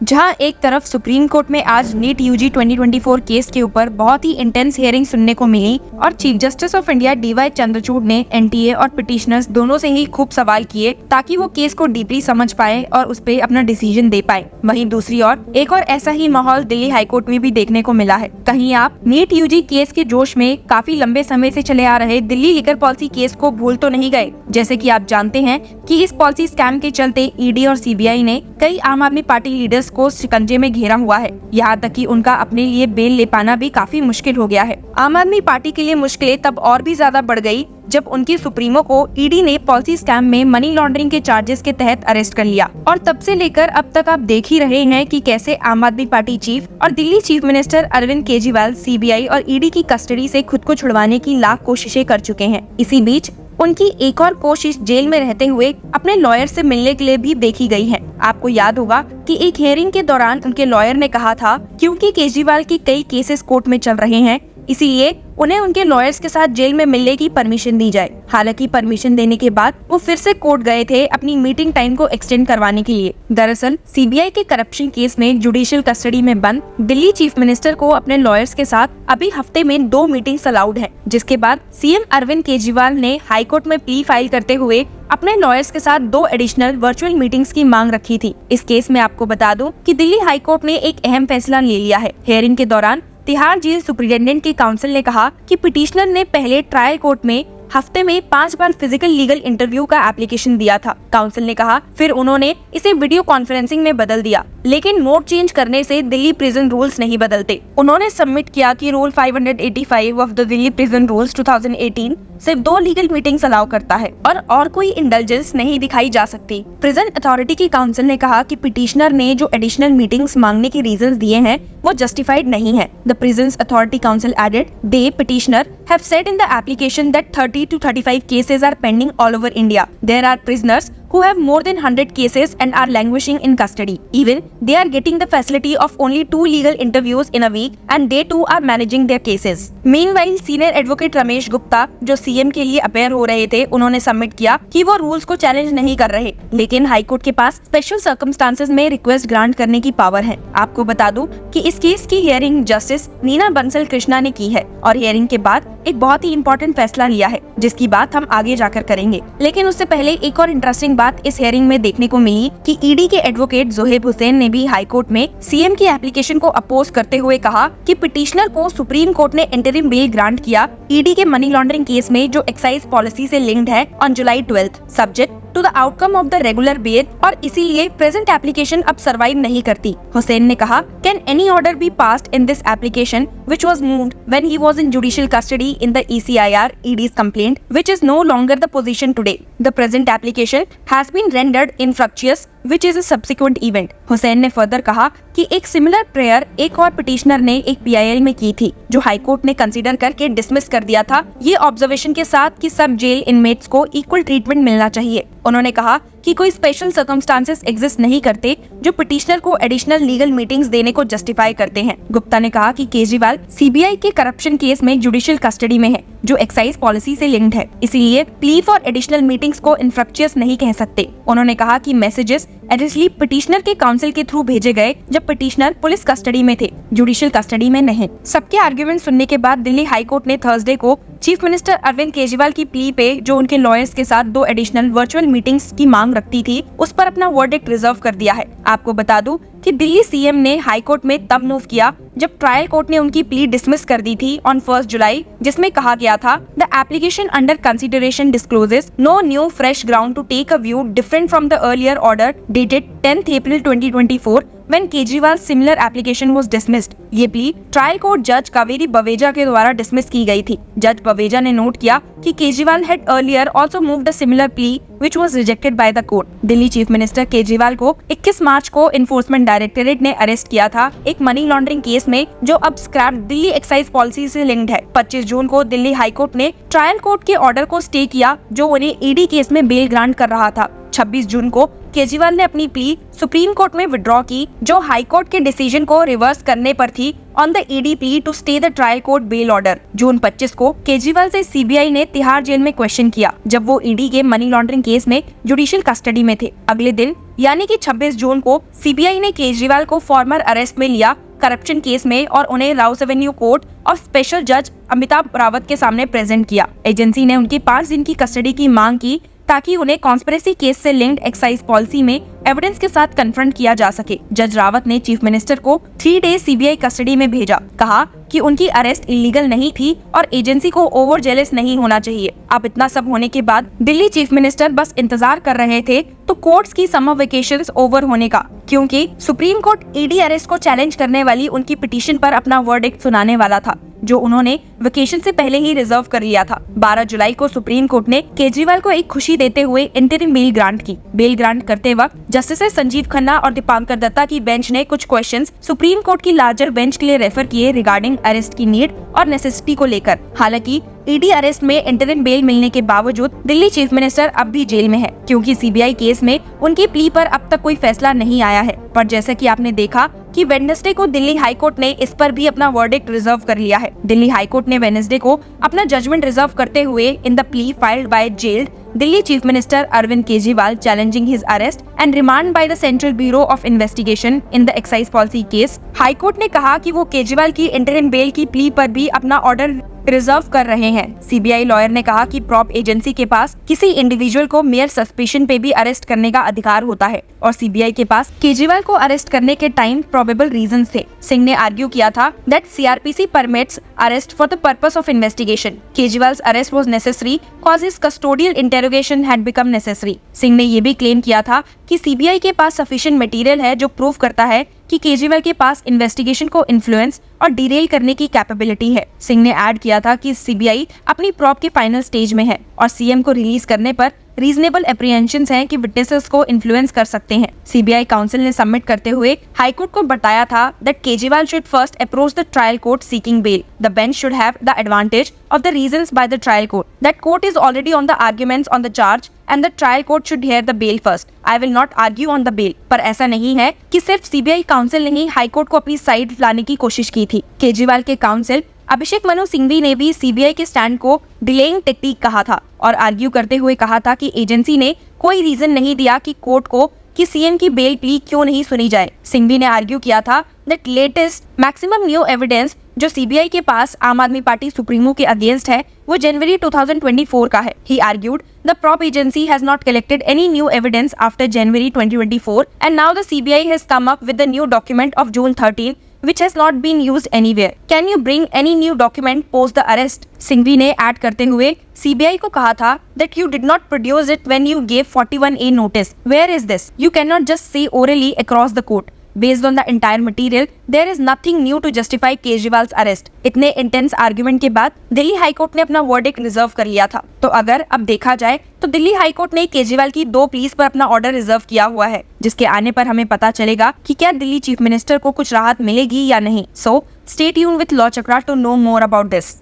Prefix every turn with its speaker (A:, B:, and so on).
A: जहां एक तरफ सुप्रीम कोर्ट में आज नीट यूजी 2024 केस के ऊपर बहुत ही इंटेंस हियरिंग सुनने को मिली और chief justice of India DY Chandrachud ने एनटीए और पिटिशनर्स दोनों से ही खूब सवाल किए ताकि वो केस को डीपली समझ पाए और उस पे अपना डिसीजन दे पाए। वहीं दूसरी ओर एक और ऐसा ही माहौल दिल्ली हाईकोर्ट में भी देखने को मिला है। कहीं आप नीट यूजी केस के जोश में काफी लंबे समय से चले आ रहे दिल्ली लिकर पॉलिसी केस को भूल तो नहीं गए। जैसे कि आप जानते हैं कि इस पॉलिसी स्कैम के चलते ईडी और सीबीआई ने कई आम आदमी पार्टी लीडर्स को शिकंजे में घेरा हुआ है। यहाँ तक कि उनका अपने लिए बेल ले पाना भी काफी मुश्किल हो गया है। आम आदमी पार्टी के लिए मुश्किलें तब और भी ज्यादा बढ़ गई जब उनकी सुप्रीमो को ईडी ने पॉलिसी स्कैम में मनी लॉन्ड्रिंग के चार्जेस के तहत अरेस्ट कर लिया और तब से लेकर अब तक आप देख ही रहे हैं कि कैसे आम आदमी पार्टी चीफ और Delhi chief minister Arvind Kejriwal CBI और ईडी की कस्टडी से खुद को छुड़वाने की लाख कोशिशें कर चुके हैं। इसी बीच उनकी एक और कोशिश जेल में रहते हुए अपने लॉयर से मिलने के लिए भी देखी गई है। आपको याद होगा कि एक हियरिंग के दौरान उनके लॉयर ने कहा था क्योंकि केजरीवाल के कई केसेस कोर्ट में चल रहे हैं इसीलिए उन्हें उनके लॉयर्स के साथ जेल में मिलने की परमिशन दी जाए। हालांकि परमिशन देने के बाद वो फिर से कोर्ट गए थे अपनी मीटिंग टाइम को एक्सटेंड करवाने के लिए। दरअसल सीबीआई के करप्शन केस में जुडिशियल कस्टडी में बंद दिल्ली चीफ मिनिस्टर को अपने लॉयर्स के साथ अभी हफ्ते में 2 मीटिंग्स अलाउड है, जिसके बाद सीएम अरविंद केजरीवाल ने हाईकोर्ट में प्ली फाइल करते हुए अपने लॉयर्स के साथ 2 एडिशनल वर्चुअल मीटिंग्स की मांग रखी थी। इस केस में आपको बता दूं कि दिल्ली हाईकोर्ट ने एक अहम फैसला ले लिया है। हियरिंग के दौरान तिहाड़ जेल सुप्रिंटेंडेंट के काउंसिल ने कहा कि पिटिशनर ने पहले ट्रायल कोर्ट में हफ्ते में 5 बार फिजिकल लीगल इंटरव्यू का एप्लीकेशन दिया था। काउंसिल ने कहा फिर उन्होंने इसे वीडियो कॉन्फ्रेंसिंग में बदल दिया, लेकिन मोड चेंज करने से दिल्ली प्रिजन रूल्स नहीं बदलते। उन्होंने सबमिट किया कि rule 585 of the Delhi prison rules 2018 सिर्फ 2 लीगल मीटिंग्स अलाउ करता है और कोई इंडल्जेंस नहीं दिखाई जा सकती। प्रिजन अथॉरिटी की काउंसिल ने कहा कि पिटिशनर ने जो एडिशनल मीटिंग्स मांगने के रीजंस दिए हैं वो जस्टिफाइड नहीं है। The prisons authority council added the petitioner have said in the application that 30 to 35 cases are pending all over India. There are prisoners who have more than 100 cases and are languishing in custody. Even they are getting the facility of only 2 legal interviews in a week and they too are managing their cases. Meanwhile, senior advocate Ramesh Gupta जो CM के लिए appear हो रहे थे, उन्होंने submit किया कि वो रूल्स को चैलेंज नहीं कर रहे, लेकिन हाईकोर्ट के पास स्पेशल सर्कमस्टांसेस में रिक्वेस्ट ग्रांट करने की पावर है। आपको बता दूं कि इस केस की हियरिंग जस्टिस नीना बंसल कृष्णा ने की है और हियरिंग के बाद एक बहुत ही इम्पोर्टेंट फैसला लिया है जिसकी बात हम आगे जाकर करेंगे। लेकिन उससे पहले एक और इंटरेस्टिंग बात इस हियरिंग में देखने को मिली कि ईडी के एडवोकेट जोहेब हुसैन ने भी हाईकोर्ट में सीएम की एप्लीकेशन को अपोज करते हुए कहा कि पिटिशनर को सुप्रीम कोर्ट ने इंटरिम बेल ग्रांट किया ईडी के मनी लॉन्ड्रिंग केस में जो एक्साइज पॉलिसी से लिंक्ड है on July 12 subject to the outcome of the regular bail और इसीलिए प्रेजेंट एप्लीकेशन अब सर्वाइव नहीं करती। हुसैन ने कहा can any order be passed in this application which was moved when he was in judicial custody in the ECIR ED's complaint which is no longer the position today. The present application has been rendered infructuous which is a subsequent event. Hussain ने further कहा कि एक similar prayer एक और petitioner ने एक PIL में की थी जो हाईकोर्ट ने कंसीडर करके डिसमिस कर दिया था, ये ऑब्जर्वेशन के साथ कि सब जेल इनमेट्स को इक्वल ट्रीटमेंट मिलना चाहिए। उन्होंने कहा कि कोई स्पेशल सर्कमस्टांसेस एग्जिस्ट नहीं करते जो पिटिशनर को एडिशनल लीगल मीटिंग्स देने को जस्टिफाई करते हैं। गुप्ता ने कहा कि केजरीवाल सीबीआई के करप्शन केस में जुडिशियल कस्टडी में है जो एक्साइज पॉलिसी से लिंक्ड है, इसीलिए प्ली फॉर एडिशनल मीटिंग्स को इनफ्रक्चुअस नहीं कह सकते। उन्होंने कहा कि मैसेजेस एडिशनली पिटिशनर के काउंसिल के थ्रू भेजे गए जब पिटिशनर पुलिस कस्टडी में थे, जुडिशियल कस्टडी में नहीं। सबके आर्ग्यूमेंट सुनने के बाद दिल्ली हाईकोर्ट ने थर्सडे को चीफ मिनिस्टर अरविंद केजरीवाल की प्ली पे जो उनके लॉयर्स के साथ 2 एडिशनल वर्चुअल मीटिंग्स की मांग रखती थी उस पर अपना वर्डिक्ट रिजर्व कर दिया है। आपको बता दूं कि दिल्ली सीएम ने हाई कोर्ट में तब मूव किया जब ट्रायल कोर्ट ने उनकी प्ली डिसमिस कर दी थी ऑन 1 जुलाई, जिसमें कहा गया था the application under consideration discloses no new fresh ground to take a view different from the earlier order dated 10th April 2024 when Kejriwal's similar application was dismissed। ये plea trial court जज कावेरी बवेजा के द्वारा dismiss की गई थी। जज बवेजा ने note किया कि Kejriwal had earlier also moved a similar plea which was rejected by the court। Delhi chief minister Kejriwal को 21 मार्च को इन्फोर्समेंट डायरेक्टरेट ने अरेस्ट किया था एक मनी लॉन्ड्रिंग केस में जो अब स्क्रैप दिल्ली एक्साइज पॉलिसी से लिंक्ड है। 25 जून को दिल्ली हाईकोर्ट ने ट्रायल कोर्ट के ऑर्डर को स्टे किया जो उन्हें ईडी केस में बेल ग्रांट कर रहा था। 26 जून को केजरीवाल ने अपनी प्ली सुप्रीम कोर्ट में विड्रॉ की जो हाई कोर्ट के डिसीजन को रिवर्स करने पर थी on the ED plea to stay the trial court bail order. June 25 को केजरीवाल से सीबीआई ने तिहाड़ जेल में क्वेश्चन किया जब वो ईडी के मनी लॉन्ड्रिंग केस में जुडिशियल कस्टडी में थे। अगले दिन यानी कि 26 जून को सीबीआई ने केजरीवाल को फॉर्मर अरेस्ट में लिया करप्शन केस में और उन्हें राउस एवेन्यू कोर्ट और स्पेशल जज अमिताभ रावत के सामने प्रेजेंट किया। एजेंसी ने उनकी 5 दिन की कस्टडी की मांग की ताकि उन्हें कॉन्स्पिरेसी केस से लिंक्ड एक्साइज पॉलिसी में एविडेंस के साथ कन्फ्रंट किया जा सके। जज रावत ने चीफ मिनिस्टर को 3 डेज सीबीआई कस्टडी में भेजा, कहा कि उनकी अरेस्ट इलीगल नहीं थी और एजेंसी को ओवर जेलस नहीं होना चाहिए। अब इतना सब होने के बाद दिल्ली चीफ मिनिस्टर बस इंतजार कर रहे थे तो कोर्ट्स की समर वेकेशंस ओवर होने का, क्योंकि सुप्रीम कोर्ट ईडी अरेस्ट को चैलेंज करने वाली उनकी पिटीशन पर अपना वर्डिक्ट सुनाने वाला था, जो उन्होंने वेकेशन से पहले ही रिजर्व कर लिया था। 12 जुलाई को सुप्रीम कोर्ट ने केजरीवाल को एक खुशी देते हुए इंटरिम बेल ग्रांट की। बेल ग्रांट करते वक्त जस्टिस संजीव खन्ना और दीपांकर दत्ता की बेंच ने कुछ क्वेश्चंस सुप्रीम कोर्ट की लार्जर बेंच के लिए रेफर किए रिगार्डिंग अरेस्ट की नीड और नेसेसिटी को लेकर। हालांकि ईडी अरेस्ट में इंटरिम बेल मिलने के बावजूद दिल्ली चीफ मिनिस्टर अब भी जेल में है, क्योंकि सीबीआई केस में उनकी प्ली पर अब तक कोई फैसला नहीं आया है। पर जैसा कि आपने देखा कि वेडनेसडे को दिल्ली हाई कोर्ट ने इस पर भी अपना वर्डिक्ट रिजर्व कर लिया है। दिल्ली हाई कोर्ट ने वेडनेसडे को अपना जजमेंट रिजर्व करते हुए in the plea filed by jailed Delhi chief minister Arvind Kejriwal challenging his arrest and remand by the central bureau of investigation in the excise policy case. High court ने कहा कि वो केजरीवाल की इंटरिम बेल की प्ली पर भी अपना ऑर्डर रिजर्व कर रहे हैं। सीबीआई लॉयर ने कहा कि प्रॉप एजेंसी के पास किसी इंडिविजुअल को मेयर सस्पिशन पे भी अरेस्ट करने का अधिकार होता है और सीबीआई के पास केजरीवाल को अरेस्ट करने के टाइम प्रोबेबल रीजंस थे। सिंह ने आर्ग्यू किया था that CrPC permits arrest for the purpose of investigation. Kejriwal's arrest was necessary cause his custodial interrogation had become necessary. Singh ने ये भी क्लेम किया था कि सीबीआई के पास सफिशिएंट मटेरियल है जो प्रूव करता है कि केजरीवाल के पास इन्वेस्टिगेशन को इन्फ्लुएंस और डिरेल करने की कैपेबिलिटी है। सिंह ने ऐड किया था कि सीबीआई अपनी प्रॉप के फाइनल स्टेज में है और सीएम को रिलीज करने पर रीजनेबल एप्रीहेंशंस हैं कि विटनेसेस को इन्फ्लुएंस कर सकते हैं। सीबीआई काउंसिल ने सबमिट करते हुए हाईकोर्ट को बताया था that Kejriwal should first approach the trial court seeking bail. The bench should have the advantage of the reasons by the trial court. That court is already on the arguments on the charge and the trial court should hear the bail first. I will not argue on the bail. पर ऐसा नहीं है कि सिर्फ CBI council ने ही high court को अपनी side लाने की कोशिश की थी। केजरीवाल के काउंसिल अभिषेक मनु सिंघवी ने भी सीबीआई के स्टैंड को डिलेइंग टेक्निक कहा था और आर्ग्यू करते हुए कहा था कि एजेंसी ने कोई रीजन नहीं दिया कि कोर्ट को कि सीएम की बेल प्ली क्यों नहीं सुनी जाए। सिंघवी ने आर्ग्यू किया था that latest maximum new evidence जो सीबीआई के पास आम आदमी पार्टी सुप्रीमो के अगेंस्ट है वो जनवरी 2024 का है। He argued the prop agency has not collected any new evidence after January 2024 and now the CBI has come up with the new document of June 13 which has not been used anywhere. Can you bring any new document post the arrest? Singhvi ने add करते हुए CBI को कहा था that you did not produce it when you gave 41A notice. Where is this? You cannot just say orally across the court. Based on the entire material, there is nothing new to justify Kejriwal's arrest. इतने intense argument के बाद Delhi high court ने अपना verdict reserve कर लिया था। तो अगर अब देखा जाए तो दिल्ली हाई कोर्ट ने केजरीवाल की 2 प्लीज पर अपना ऑर्डर रिजर्व किया हुआ है, जिसके आने पर हमें पता चलेगा कि क्या दिल्ली चीफ मिनिस्टर को कुछ राहत मिलेगी या नहीं। So stay tuned with law Chakra to know more about this.